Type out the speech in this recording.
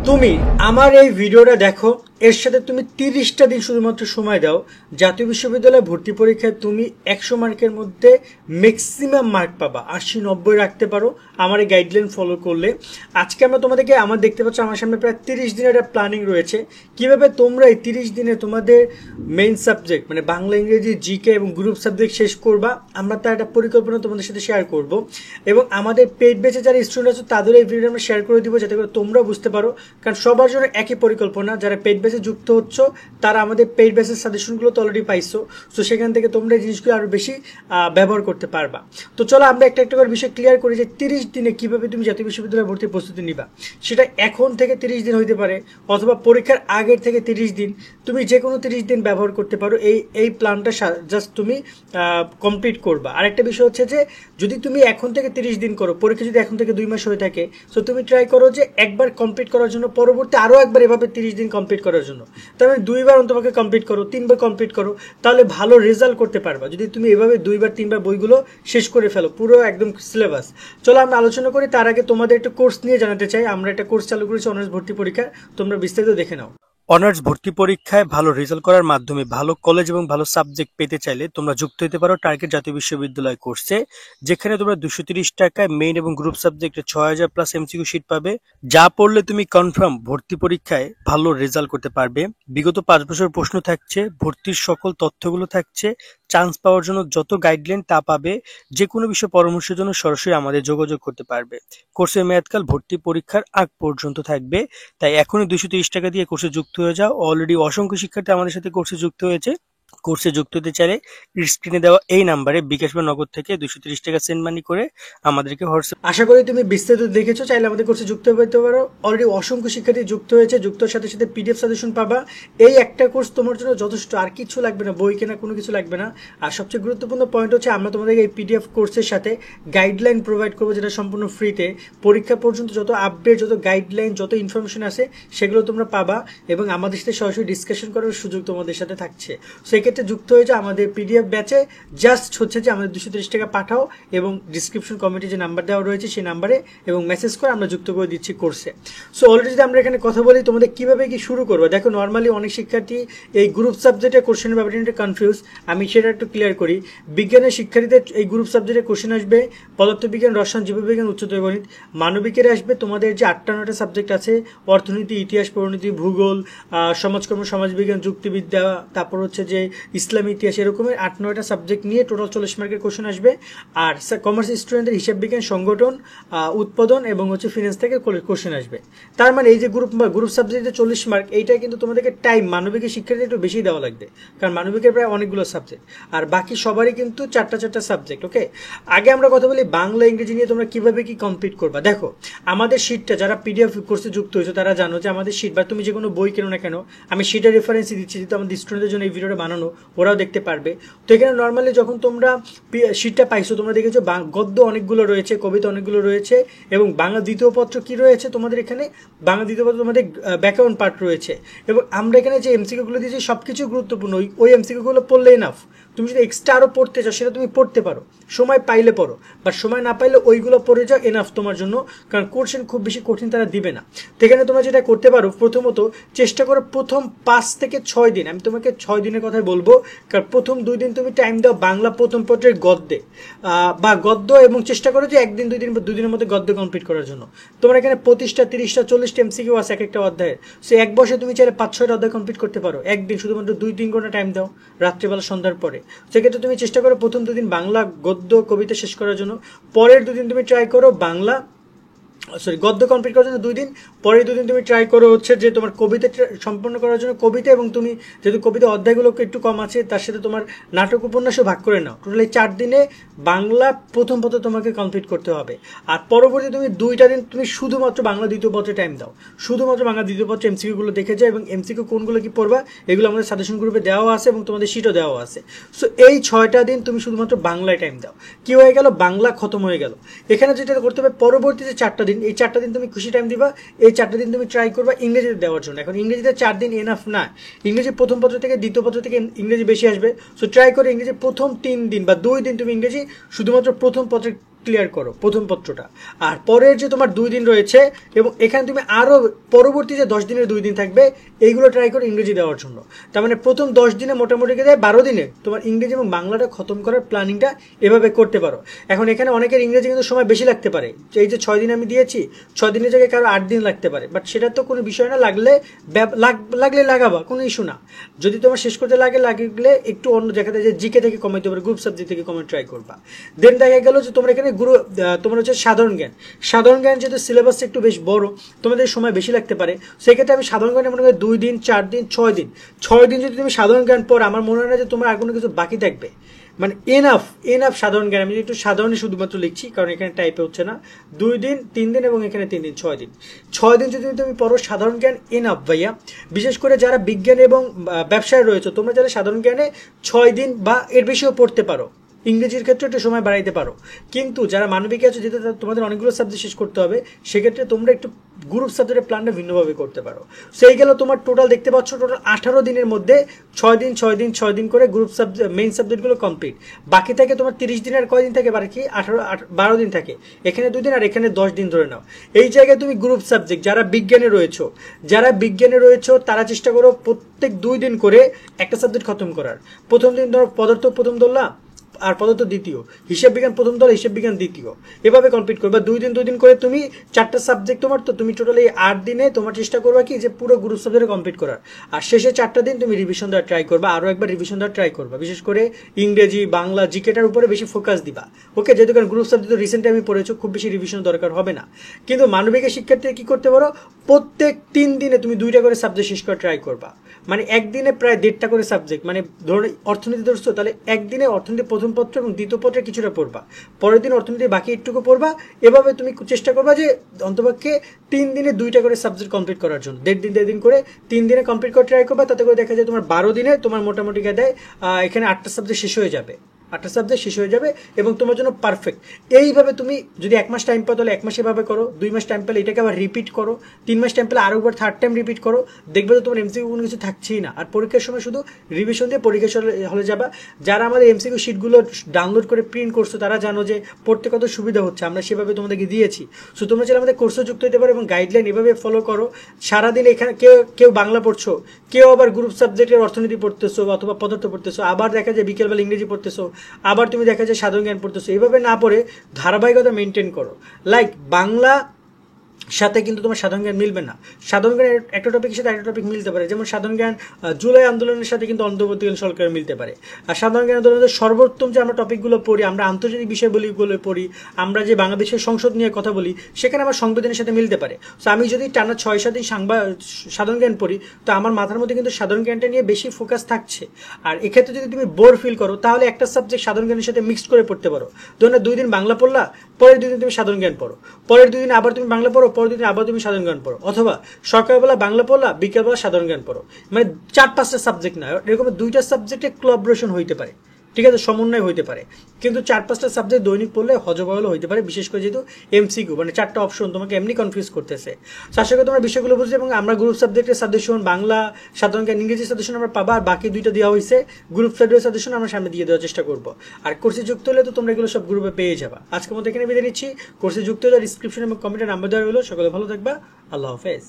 তুমি আমার এই ভিডিওটা দেখো, এর সাথে তুমি 30টা দিন শুধুমাত্র সময় দাও। জাতীয় বিশ্ববিদ্যালয়ে ভর্তি পরীক্ষায় তুমি 100 মার্কের মধ্যে ম্যাক্সিমাম মার্ক পাবা, 80-90 রাখতে পারো আমার এই গাইডলাইন ফলো করলে। আজকে আমরা তোমাদেরকে দেখতে পাচ্ছ আমার সামনে প্রায় 30 দিনের একটা প্ল্যানিং রয়েছে, কিভাবে তোমরা এই 30 দিনে তোমাদের মেইন সাবজেক্ট মানে বাংলা, ইংরেজি, জিকে এবং গ্রুপ সাবজেক্ট শেষ করবা। আমরা তার একটা পরিকল্পনা তোমাদের সাথে শেয়ার করব এবং আমাদের পেইড ব্যাচে যারা স্টুডেন্ট আছে তাদের এই ভিডিও আমরা শেয়ার করে দিব, যাতে করে তোমরা বুঝতে পারো। কারণ সবার জন্য একই পরিকল্পনা। যারা পেইড ব্যাচে যুক্ত হচ্ছ তারা আমাদের পেইড ব্যাচের সাজেশনগুলো তো অলরেডি পাইছো, তো সেখান থেকে তোমরা এই জিনিসগুলো আরো বেশি ব্যবহার করতে পারবা। তো চলো আমরা একটা একটা করে বিষয় ক্লিয়ার করি যে 30 দিনে কিভাবে তুমি জাতীয় বিশ্ববিদ্যালয়ে ভর্তির প্রস্তুতি নিবা। সেটা এখন থেকে 30 দিন হইতে পারে, অথবা পরীক্ষার আগের থেকে 30 দিন, তুমি যে কোনো 30 দিন ব্যবহার করতে পারো। এই প্ল্যানটা জাস্ট তুমি কমপ্লিট করবা। আরেকটা বিষয় হচ্ছে যে যদি তুমি এখন থেকে 30 দিন করো, পরীক্ষা যদি এখন থেকে 2 মাস হয়ে থাকে, তো তুমি ট্রাই করো যে একবার কমপ্লিট করার জন্য, পরবর্তী আরও একবার এভাবে 30 দিন কমপ্লিট করার জন্য। তার মানে 2বার অন্তপক্ষে কমপ্লিট করো, 3বার কমপ্লিট করো, তাহলে ভালো রেজাল্ট করতে পারবা। যদি তুমি এভাবে 2বার 3বার বইগুলো শেষ করে ফেলো, পুরো একদম সিলেবাস। চলো আমরা আলোচনা করি। তার আগে তোমাদের একটা কোর্স নিয়ে জানাতে চাই। আমরা একটা কোর্স চালু করেছি অনার্স ভর্তি পরীক্ষা, তোমরা বিস্তারিত দেখে নাও। অনার্স ভর্তি পরীক্ষায় ভালো রেজাল্ট করার মাধ্যমে ভালো কলেজ এবং ভালো সাবজেক্ট পেতে চাইলে তোমরা যুক্ত হতে পারো টার্গেট জাতীয় বিশ্ববিদ্যালয় কোর্সে, যেখানে তোমরা 230 টাকায় মেইন এবং গ্রুপ সাবজেক্টে 6000 প্লাস এমসিকিউ শিট পাবে, যা পড়লে তুমি কনফার্ম ভর্তি পরীক্ষায় ভালো রেজাল্ট করতে পারবে। বিগত 5 বছর প্রশ্ন থাকছে, ভর্তির সকল তথ্যগুলো থাকছে, চান্স পাওয়ার জন্য যত গাইডলাইন তা পাবে। যে কোনো বিষয়ে পরামর্শের জন্য সরাসরি আমাদের যোগাযোগ করতে পারবে। কোর্সের মেয়াদকাল ভর্তি পরীক্ষার আগ পর্যন্ত থাকবে, তাই এখনই 230 টাকা দিয়ে কোর্সে যুক্ত হয়ে যাও। অলরেডি অসংখ্য শিক্ষার্থী আমাদের সাথে কোর্সে যুক্ত হয়েছে। কোর্সে যুক্ত হতে চাইলে স্ক্রিনে দেওয়া এই নাম্বারে বিকাশ বা নগদ থেকে 230 টাকা সেন্ড মানি করে আমাদেরকে হোয়াটসঅ্যাপ। আশা করি তুমি বিস্তারিত দেখেছো, চাইলে আমাদের কোর্সে যুক্ত হতে পারো। অলরেডি অসংখ্য শিক্ষার্থী যুক্ত হয়েছে, যুক্তর সাথে সাথে পিডিএফ সাজেশন পাবা। এই একটা কোর্স তোমার জন্য যথেষ্ট, আর কিছু লাগবে না, বই কেনা কোনো কিছু লাগবে না। আর সবচেয়ে গুরুত্বপূর্ণ পয়েন্ট হচ্ছে আমরা তোমাদেরকে এই পিডিএফ কোর্সের সাথে গাইডলাইন প্রোভাইড করবো, যেটা সম্পূর্ণ ফ্রিতে। পরীক্ষা পর্যন্ত যত আপডেট, যত গাইডলাইন, যত ইনফরমেশন আছে সেগুলো তোমরা পাবা এবং আমাদের সাথে সরাসরি ডিসকাশন করার সুযোগ তোমাদের সাথে থাকছে। সেক্ষেত্রে যুক্ত হয়ে যাও আমাদের পিডিএফ ব্যাচে। জাস্ট হচ্ছে যে আমাদের 230 টাকা পাঠাও এবং ডিসক্রিপশন কমেন্টে যে নাম্বার দেওয়া রয়েছে সেই নাম্বারে এবং মেসেজ করে আমরা যুক্ত করে দিচ্ছি কোর্সে। সো অলরেডি যদি আমরা এখানে কথা বলি তোমাদের কিভাবে কি শুরু করবো, দেখো নর্মালি অনেক শিক্ষার্থী এই গ্রুপ সাবজেক্টের কোশ্চেনের ব্যাপারে একটু কনফিউজ, আমি সেটা একটু ক্লিয়ার করি। বিজ্ঞানের শিক্ষার্থীদের এই গ্রুপ সাবজেক্টের কোশ্চেন আসবে পদার্থবিজ্ঞান, রসায়ন, জীববিজ্ঞান, উচ্চতর গণিত। মানবিকের আসবে তোমাদের যে 8টা-9টা সাবজেক্ট আছে, অর্থনীতি, ইতিহাস, পরিণতি, ভূগোল, সমাজকর্ম, সমাজবিজ্ঞান, যুক্তিবিদ্যা, তারপর হচ্ছে যে ইসলামী ইতিহাস, এরকমের 8-9টা সাবজেক্ট নিয়ে টোটাল 40 মার্কের কোশ্চেন আসবে। আর কমার্স স্টুডেন্টদের হিসাব বিজ্ঞান, সংগঠন, উৎপাদন এবং হচ্ছে ফিনান্স থেকে কোশ্চেন আসবে। তার মানে এই যে গ্রুপ সাবজেক্টে 40 মার্ক, এইটা কিন্তু তোমাদেরকে টাইম মানবিকের শিক্ষার্থী একটু বেশি দেওয়া লাগবে, কারণ মানবিকের প্রায় অনেকগুলো সাবজেক্ট আর বাকি সবারই কিন্তু 4টা সাবজেক্ট। ওকে, আগে আমরা কথা বলি বাংলা, ইংরেজি নিয়ে তোমরা কিভাবে কি কমপ্লিট করবা। দেখো আমাদের শিটটা, যারা পিডিএফ কোর্সে যুক্ত হয়েছে তারা জানো যে আমাদের শিট, বা তুমি যে কোনো বই কেনো না কেন, আমি শিটের রেফারেন্সই দিচ্ছি, যেহেতু আমাদের স্টুডেন্টদের জন্য এই ভিডিওটা বানানো, ওরাও দেখতে পারবে। তো এখানে নর্মালি যখন তোমরা শিটটা পাইছো, তোমরা দেখেছো গদ্য অনেকগুলো রয়েছে, কবিতা অনেকগুলো রয়েছে এবং বাংলা দ্বিতীয় পত্র কি রয়েছে তোমাদের এখানে, বাংলা দ্বিতীয় পত্র তোমাদের ব্যাকরণ পার্ট রয়েছে। এবং আমরা এখানে যে এমসিকিউগুলো দিয়েছি সবকিছু গুরুত্বপূর্ণ, ওই এমসিকিউগুলো পড়লে এনাফ। তুমি যদি এক্সট্রা আরও পড়তে চাও সেটা তুমি পড়তে পারো, সময় পাইলে পড়ো, বাট সময় না পাইলে ওইগুলো পড়ে যাও, এনাফ তোমার জন্য। কারণ কোশ্চেন খুব বেশি কঠিন তারা দিবে না। তো এখানে তোমরা যেটা করতে পারো, প্রথমত চেষ্টা করো প্রথম 5 থেকে 6 দিন, আমি তোমাকে 6 দিনের কথাই বলবো, কারণ প্রথম 2 দিন তুমি টাইম দাও বাংলা প্রথম পত্রের গদ্যে বা গদ্য, এবং চেষ্টা করো যে 1 দিন 2 দিন বা 2 দিনের মধ্যে গদ্য কমপ্লিট করার জন্য। তোমার এখানে 25টা 30টা 40টা এমসিকিউ আছে এক একটা অধ্যায়ের। সো এক বছরে তুমি চাইলে 5-6টা অধ্যায় কমপ্লিট করতে পারো একদিন, শুধুমাত্র 2-3 ঘন্টা টাইম দাও রাত্রিবেলা সন্ধ্যার পরে। সেক্ষেত্রে তুমি চেষ্টা করো প্রথম 2 দিন বাংলা গদ্য কবিতা শেষ করার জন্য, পরের 2 দিন তুমি ট্রাই করো বাংলা গদ্য কমপ্লিট করার জন্য 2 দিন, পরে 2 দিন তুমি ট্রাই করো হচ্ছে যে তোমার কবিতা সম্পন্ন করার জন্য কবিতা, এবং তুমি যেহেতু কবিতা অধ্যায়গুলো একটু কম আছে তার সাথে তোমার নাটক উপন্যাসও ভাগ করে নাও। টোটালি 4 দিনে বাংলা প্রথম পত্র তোমাকে কমপ্লিট করতে হবে। আর পরবর্তী তুমি 2টা দিন তুমি শুধুমাত্র বাংলা দ্বিতীয় পত্রে টাইম দাও, শুধুমাত্র বাংলা দ্বিতীয় পত্রে এমসিকিউগুলো দেখে যাও এবং এমসিকিউ কোনগুলো কি পড়বা এগুলো আমাদের সাজেশন গ্রুপে দেওয়া আছে এবং তোমাদের শিটও দেওয়া আছে। সো এই 6টা দিন তুমি শুধুমাত্র বাংলায় টাইম দাও। কি হয়ে গেল, বাংলা খতম হয়ে গেল। এখানে যেটা করতে হবে, পরবর্তী যে 4টা দিন, এই 4টা দিন তুমি খুশি টাইম দিবা, এই 4টা দিন তুমি ট্রাই করবা ইংরেজিতে দেওয়ার জন্য। এখন ইংরেজিতে 4 দিন এনাফ না, ইংরেজি প্রথম পত্র থেকে দ্বিতীয় পত্র থেকে ইংরেজি বেশি আসবে। সো ট্রাই করে ইংরেজি প্রথম 3 দিন বা 2 দিন তুমি ইংরেজি শুধুমাত্র প্রথম পত্রের ক্লিয়ার করো প্রথম পত্রটা। আর পরের যে তোমার 2 দিন রয়েছে এবং এখানে তুমি আরও পরবর্তী যে 10 দিনের 2 দিন থাকবে এইগুলো ট্রাই করো ইংরেজি দেওয়ার জন্য। তার মানে প্রথম 10 দিনে মোটামুটি দেয় 12 দিনে তোমার ইংরেজি এবং বাংলাটা খতম করার প্ল্যানিংটা এভাবে করতে পারো। এখন এখানে অনেকের ইংরেজি কিন্তু সময় বেশি লাগতে পারে, এই যে 6 দিন আমি দিয়েছি 6 দিনের জায়গায় কারো 8 দিন লাগতে পারে, বাট সেটা তো কোনো বিষয় না, লাগলে লাগাবা, কোনো ইস্যু না। যদি তোমার শেষ করতে লাগলে একটু অন্য জায়গাতে যে জিকে থেকে কমাইতে পারে, গ্রুপ সাবজেক্ট থেকে কমে ট্রাই করবা। দেন দেখা গেল যে তোমার এখানে তোমার হচ্ছে সাধারণ জ্ঞান যেহেতু সিলেবাসটা একটু বেশ বড়, তোমাদের সময় বেশি লাগতে পারে, সেক্ষেত্রে আমি সাধারণ জ্ঞানে মনে করি 2 দিন 4 দিন 6 দিন 6 দিন যদি তুমি সাধারণ জ্ঞান পড়ো, আমার মনে হয় না যে তোমার আর কোনো কিছু বাকি থাকবে, মানে এনাফ সাধারণ জ্ঞান। আমি একটু সাধারণই শুধুমাত্র লিখছি কারণ এখানে টাইপে হচ্ছে না। 2 দিন 3 দিন এবং এখানে 3 দিন 6 দিন যদি তুমি পড়ো সাধারণ জ্ঞান এনাফ ভাইয়া। বিশেষ করে যারা বিজ্ঞান এবং ব্যবসায় রয়েছে তোমরা যারা সাধারণ জ্ঞানে 6 দিন বা এর বেশিও পড়তে পারো, ইংরেজির ক্ষেত্রে একটু সময় বাড়াইতে পারো। কিন্তু যারা মানবিকে আছে যেটা তোমাদের অনেকগুলো সাবজেক্ট শেষ করতে হবে, সেক্ষেত্রে তোমরা একটু গ্রুপ সাবজেক্টের প্ল্যানটা ভিন্নভাবে করতে পারো। সেই গেল তোমার টোটাল দেখতে পাচ্ছ টোটাল 18 দিনের মধ্যে 6 দিন করে গ্রুপ সাবজেক্ট মেইন সাবজেক্টগুলো কমপ্লিট। বাকি থাকে তোমার 30 দিন, আর কয়দিন থাকে বাকি 12 দিন থাকে, এখানে 2 দিন আর এখানে 10 দিন ধরে নাও। এই জায়গায় তুমি গ্রুপ সাবজেক্ট যারা বিজ্ঞানে রয়েছো তারা চেষ্টা করো প্রত্যেক 2 দিন করে একটা সাবজেক্ট খতম করার। প্রথম দিন ধরো পদার্থ প্রথম ধরলা আর পদার্থ দ্বিতীয়, হিসাব বিজ্ঞান প্রথম দল, হিসাব বিজ্ঞান দ্বিতীয়, এভাবে কমপ্লিট করবা। 2 দিন করে তুমি 4টা সাবজেক্ট তোমার, তো তুমি টোটালি 8 দিনে তোমার চেষ্টা করবা কি যে পুরো গ্রুপ সাবজেক্ট কমপ্লিট করার। আর শেষে 4টা দিন তুমি রিভিশন দেওয়ার ট্রাই করবা, আরো একবার রিভিশন দেওয়ার ট্রাই করবা, বিশেষ করে ইংরেজি বাংলা জিকেটার উপরে বেশি ফোকাস দিবা। ওকে, যেহেতু কারণ গ্রুপ সাবজেক্ট রিসেন্টলি আমি পড়েছো, খুব বেশি রিভিশন দরকার হবে না। কিন্তু মানবিকের শিক্ষার্থী কি করতে পারো, প্রত্যেক 3 দিনে তুমি 2টা করে সাবজেক্ট শেষ করার ট্রাই করবা, মানে একদিনে প্রায় 1.5টা করে সাবজেক্ট। মানে ধরো অর্থনীতি ধরছো, তাহলে একদিনে অর্থনীতি প্রথম পত্র এবং দ্বিতীয় পত্রে কিছুটা পড়বা, পরের দিন অর্থনীতি বাকি একটুকু পড়বা। এভাবে তুমি চেষ্টা করবা যে অন্তপক্ষে 3 দিনে 2টা করে সাবজেক্ট কমপ্লিট করার জন্য, 1.5 দিন করে 3 দিনে কমপ্লিট করে ট্রাই করবা। তাতে করে দেখা যায় তোমার 12 দিনে তোমার মোটামুটি দেয় এখানে 8টা সাবজেক্ট শেষ হয়ে যাবে, 8টা সাবজেক্ট শেষ হয়ে যাবে এবং তোমার জন্য পারফেক্ট। এইভাবে তুমি যদি 1 মাস টাইম পাও তাহলে 1 মাস এভাবে করো, 2 মাস টাইম পেলে এটাকে আবার রিপিট করো, 3 মাস টাইম পেলে আরো একবার 3rd টাইম রিপিট করো, দেখবে যে তোমার এমসিকিউ কোনো কিছু থাকছেই না। আর পরীক্ষার সময় শুধু রিভিশন দিয়ে পরীক্ষা হলে যাবা। যারা আমাদের এমসিকিউ শিটগুলো ডাউনলোড করে প্রিন্ট করছো তারা জানো যে পড়তে কত সুবিধা হচ্ছে, আমরা সেভাবে তোমাদেরকে দিয়েছি। সো তোমরা চাইলে আমাদের কোর্সে যুক্ত হতে পারো এবং গাইডলাইন এভাবে ফলো করো। সারাদিন এখানে কেউ বাংলা পড়ছো, কেউ আবার গ্রুপ সাবজেক্টের অর্থনীতি পড়তেছো অথবা পদার্থ পড়তেছো, আবার দেখা যায় বিকেলবেলা ইংরেজি পড়তেছো, আবার তুমি দেখা যায় সাধারণ জ্ঞান পড়তেছো। এইভাবে না পড়ে ধারাবাহিকতা মেনটেন করো। লাইক বাংলা সাথে কিন্তু তোমার সাধারণ জ্ঞান মিলবে না, সাধারণ জ্ঞান একটা টপিকের সাথে একটা টপিক মিলতে পারে, যেমন সাধারণ জ্ঞান জুলাই আন্দোলনের সাথে কিন্তু অন্তর্বর্তীকালীন সরকার মিলতে পারে। আর সাধারণ জ্ঞান আন্দোলনের সর্বোত্তম যে আমরা টপিকগুলো পড়ি, আমরা আন্তর্জাতিক বিষয়গুলো পড়ি, আমরা যে বাংলাদেশের সংসদ নিয়ে কথা বলি, সেখানে আমার সংবিধানের সাথে মিলতে পারে। সো আমি যদি টানা 6-7 দিন সাধারণ জ্ঞান পড়ি, তো আমার মাথার মধ্যে কিন্তু সাধারণ জ্ঞানটা নিয়ে বেশি ফোকাস থাকছে। আর এক্ষেত্রে যদি তুমি বোর ফিল করো, তাহলে একটা সাবজেক্ট সাধারণ জ্ঞানের সাথে মিক্সড করে পড়তে পারো। ধরুন 2 দিন বাংলা পড়লা, পরের 2 দিন তুমি সাধারণ জ্ঞান পড়ো, পরের 2 দিন আবার তুমি বাংলা পড়ো, পরের 2 দিন আবার তুমি সাধারণ জ্ঞান পড়ো, অথবা সকালবেলা বাংলা পড়লা, বিকেলবেলা সাধারণ জ্ঞান পড়ো। মানে 4-5টা সাবজেক্ট না, এরকম 2টা সাবজেক্টে কোলাবোরেশন হইতে পারে, ঠিক আছে, সমন্বয় হইতে পারে। কিন্তু 4-5টা সাবজেক্ট দৈনিক পড়লে হজবহল হইতে পারে, বিশেষ করে যেহেতু এমসিকিউ মানে 4টা অপশন তোমাকে এমনি কনফিউজ করতেছে। আশা করি তোমরা বিষয়গুলো বুঝছো এবং আমরা গ্রুপ সাবজেক্টের সাজেশন বাংলা সাধারণ জ্ঞান ইংরেজি সাজেশন আমরা পাবা, আর বাকি 2টা দেওয়া হয়েছে গ্রুপ সাবজেক্টের সাজেশন আমরা সামনে দিয়ে দেওয়ার চেষ্টা করবো। আর কোর্সে যুক্ত হলে তো তোমরা এগুলো সব গ্রুপে পেয়ে যাবা। আজকের মতো এখানে বিদায় নিচ্ছি। কোর্সে যুক্ত হলে ডিসক্রিপশন এবং কমেন্টে নাম্বার দেওয়া হলো। সকলে ভালো থাকবা, আল্লাহ হাফেজ।